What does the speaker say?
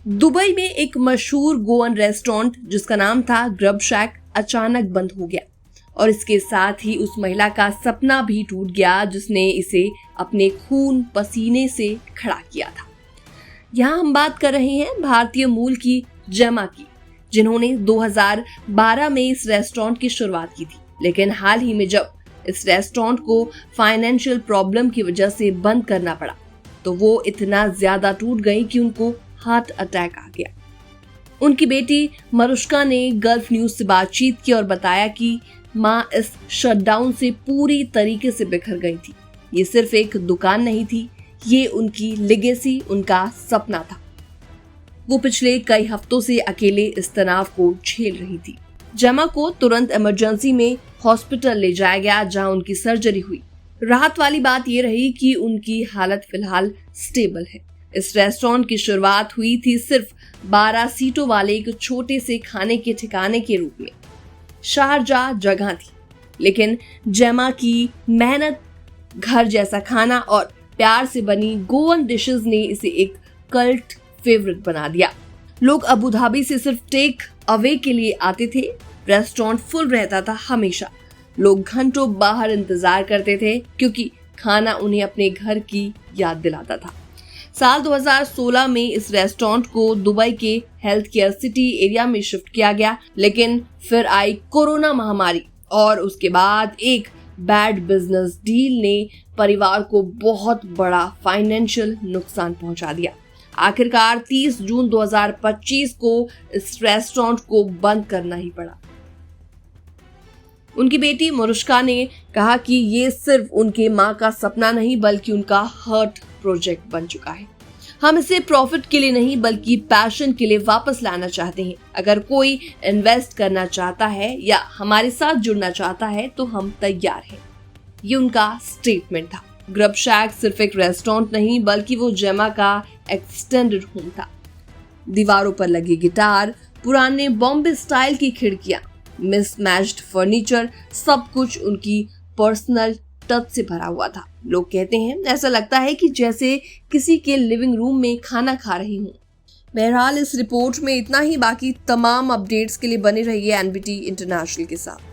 Dubai में एक मशहूर गोवन रेस्टोरेंट जिसका नाम था ग्रब शैक अचानक बंद हो गया और इसके साथ ही उस महिला का सपना भी टूट गया जिसने इसे अपने खून पसीने से खड़ा किया था। यहाँ हम बात कर रहे हैं भारतीय मूल की जेमा की, जिन्होंने 2012 में इस रेस्टोरेंट की शुरुआत की थी, लेकिन हाल ही में जब इस रेस्टोरेंट को फाइनेंशियल प्रॉब्लम की वजह से बंद करना पड़ा तो वो इतना ज्यादा टूट गई कि उनको हार्ट अटैक आ गया। उनकी बेटी मरुष्का ने गल्फ न्यूज से बातचीत की और बताया कि मां इस शटडाउन से पूरी तरीके से बिखर गई थी। ये सिर्फ एक दुकान नहीं थी, ये उनकी लेगेसी, उनका सपना था। वो पिछले कई हफ्तों से अकेले इस तनाव को झेल रही थी। जेमा को तुरंत इमरजेंसी में हॉस्पिटल ले जाया गया जहां उनकी सर्जरी हुई। राहत वाली बात ये रही कि उनकी हालत फिलहाल स्टेबल है। इस रेस्टोरेंट की शुरुआत हुई थी सिर्फ 12 सीटों वाले एक छोटे से खाने के ठिकाने के रूप में। शारजाह जगह थी, लेकिन जेमा की मेहनत, घर जैसा खाना और प्यार से बनी गोवन डिशेस ने इसे एक कल्ट फेवरेट बना दिया। लोग अबू धाबी से सिर्फ टेक अवे के लिए आते थे। रेस्टोरेंट फुल रहता था हमेशा। लोग घंटों बाहर इंतजार करते थे क्योंकि खाना उन्हें अपने घर की याद दिलाता था। साल 2016 में इस रेस्टोरेंट को दुबई के हेल्थ केयर सिटी एरिया में शिफ्ट किया गया, लेकिन फिर आई कोरोना महामारी और उसके बाद एक बैड बिजनेस डील ने परिवार को बहुत बड़ा फाइनेंशियल नुकसान पहुंचा दिया। आखिरकार 30 जून 2025 को इस रेस्टोरेंट को बंद करना ही पड़ा। उनकी बेटी मरुष्का ने कहा कि ये सिर्फ उनके मां का सपना नहीं बल्कि उनका हार्ट प्रोजेक्ट बन चुका है। हम इसे प्रॉफिट के लिए नहीं बल्कि पैशन के लिए वापस लाना चाहते हैं। अगर कोई इन्वेस्ट करना चाहता है या हमारे साथ जुड़ना चाहता है तो हम तैयार हैं। ये उनका स्टेटमेंट था। ग्रब शैक सिर्फ एक रेस्टोरेंट नहीं बल्कि वो जेमा का एक्सटेंडेड होम था। दीवारों पर लगे गिटार, पुराने बॉम्बे स्टाइल की खिड़कियां, मिसमैच्ड फर्नीचर, सब कुछ उनकी पर्सनल टच से भरा हुआ था। लोग कहते हैं ऐसा लगता है कि जैसे किसी के लिविंग रूम में खाना खा रहे हों। बहरहाल इस रिपोर्ट में इतना ही। बाकी तमाम अपडेट्स के लिए बने रहिए एनबीटी इंटरनेशनल के साथ।